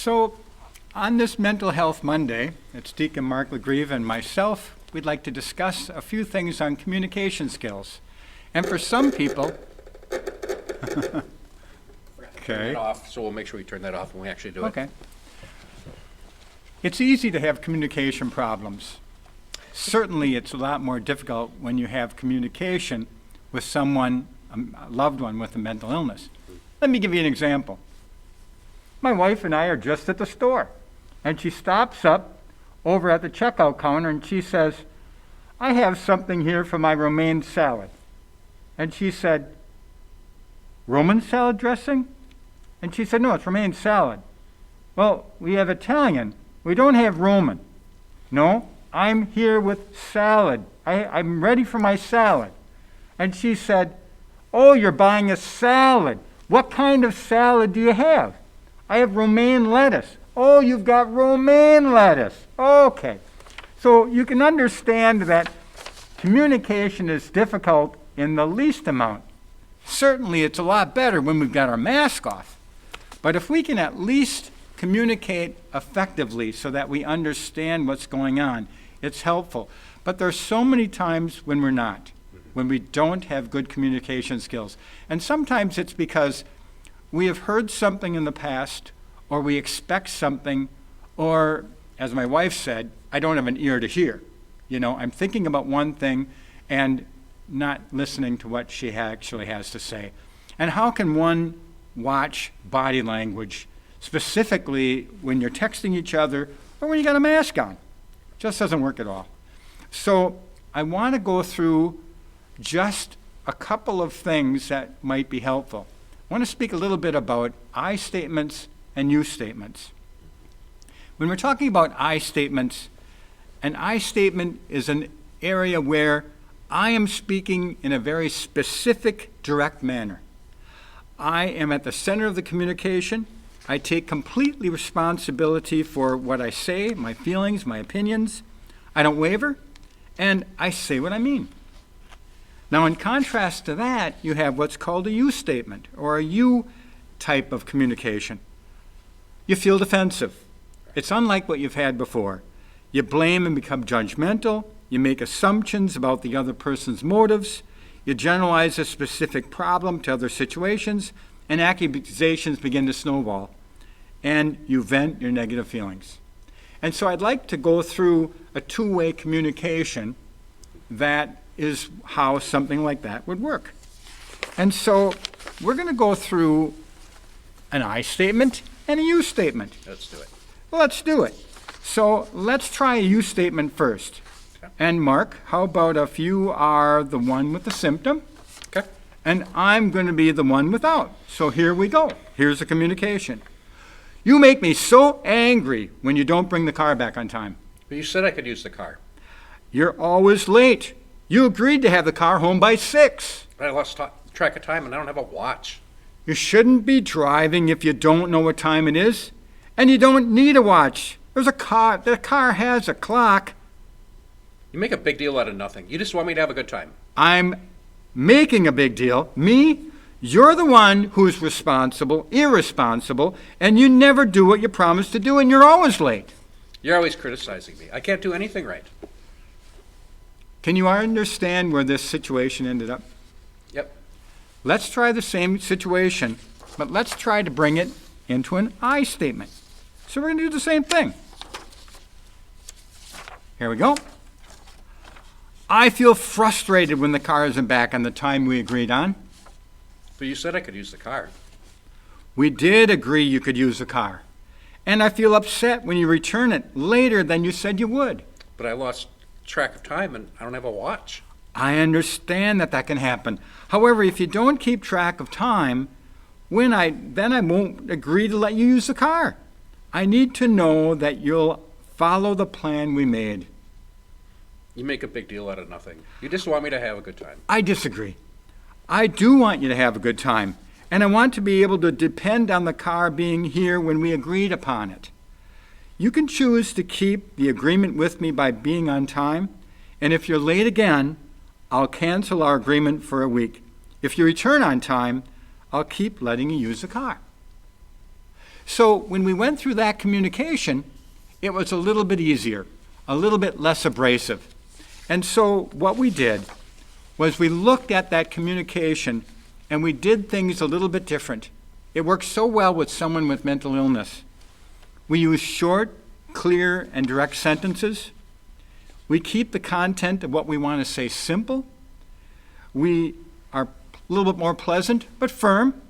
So, on this Mental Health Monday, it's Deacon Mark Legreve and myself, we'd like to discuss a few things on communication skills. And for some people, Turn that off, so we'll make sure we turn that off when we actually do it. okay. It's easy to have communication problems. Certainly, it's a lot more difficult when you have communication with someone, a loved one with a mental illness. Let me give you an example. My wife and I are just at the store, and she stops up over at the checkout counter and she says, "I have something here for my romaine salad." And she said, "Roman salad dressing?" And she said, "No, it's romaine salad." "Well, we have Italian. We don't have Roman." "No, I'm here with salad. I'm ready for my salad." And she said, "Oh, you're buying a salad. What kind of salad do you have?" "I have romaine lettuce." "Oh, you've got romaine lettuce. Okay." So you can understand that communication is difficult in the least amount. Certainly it's a lot better when we've got our mask off. But if we can at least communicate effectively so that we understand what's going on, it's helpful. But there's so many times when we're not, when we don't have good communication skills. And sometimes it's because we have heard something in the past, or we expect something, or, as my wife said, I don't have an ear to hear. You know, I'm thinking about one thing and not listening to what she actually has to say. And how can one watch body language, specifically when you're texting each other or when you got a mask on? Just doesn't work at all. So I want to go through just a couple of things that might be helpful. I want to speak a little bit about I statements and you statements. When we're talking about I statements, an I statement is an area where I am speaking in a very specific, direct manner. I am at the center of the communication. I take completely responsibility for what I say, my feelings, my opinions. I don't waver, and I say what I mean. Now, in contrast to that, you have what's called a you statement, or a you type of communication. You feel defensive. It's unlike what you've had before. You blame and become judgmental. You make assumptions about the other person's motives. You generalize a specific problem to other situations, and accusations begin to snowball. And you vent your negative feelings. And so I'd like to go through a two-way communication that is how something like that would work. And so we're going to go through an I statement and a you statement. Let's do it. Well, let's do it. So let's try a you statement first. Okay. And Mark, how about if you are the one with the symptom? Okay. And I'm going to be the one without. So here we go. Here's the communication. "You make me so angry when you don't bring the car back on time." But you said I could use the car. "You're always late. You agreed to have the car home by 6. But I lost track of time and I don't have a watch. You shouldn't be driving if you don't know what time it is. And you don't need a watch. There's a car. The car has a clock." You make a big deal out of nothing. You just want me to have a good time. I'm making a big deal. Me? You're the one who's responsible, irresponsible, and you never do what you promised to do, and you're always late. You're always criticizing me. I can't do anything right. Can you understand where this situation ended up? Yep. Let's try the same situation, but let's try to bring it into an I statement. So we're going to do the same thing. Here we go. "I feel frustrated when the car isn't back on the time we agreed on." But you said I could use the car. "We did agree you could use the car. And I feel upset when you return it later than you said you would." But I lost track of time and I don't have a watch. "I understand that can happen. However, if you don't keep track of time, then I won't agree to let you use the car. I need to know that you'll follow the plan we made." You make a big deal out of nothing. You just want me to have a good time. I disagree. I do want you to have a good time, and I want to be able to depend on the car being here when we agreed upon it. You can choose to keep the agreement with me by being on time, and if you're late again, I'll cancel our agreement for a week. If you return on time, I'll keep letting you use the car. So when we went through that communication, it was a little bit easier, a little bit less abrasive. And so what we did was we looked at that communication and we did things a little bit different. It works so well with someone with mental illness. We use short, clear, and direct sentences. We keep the content of what we want to say simple. We are a little bit more pleasant, but firm.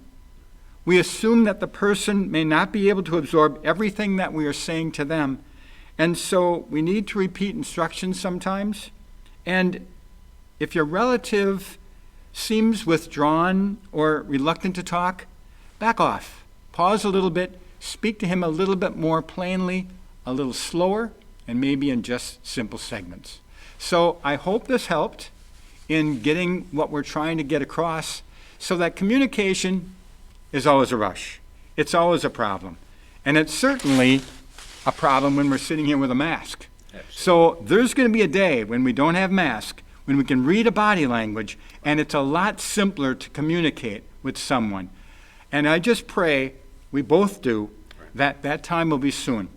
We assume that the person may not be able to absorb everything that we are saying to them, and so we need to repeat instructions sometimes. And if your relative seems withdrawn or reluctant to talk, back off. Pause a little bit, speak to him a little bit more plainly, a little slower, and maybe in just simple segments. So I hope this helped in getting what we're trying to get across, so that communication is always a rush. It's always a problem. And it's certainly a problem when we're sitting here with a mask. Absolutely. So there's going to be a day when we don't have masks, when we can read a body language, and it's a lot simpler to communicate with someone. And I just pray, we both do, that that time will be soon.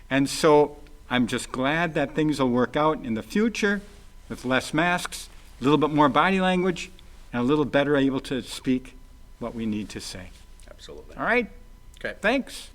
And so I'm just glad that things will work out in the future with less masks, a little bit more body language, and a little better able to speak what we need to say. Absolutely. All right? Okay. Thanks.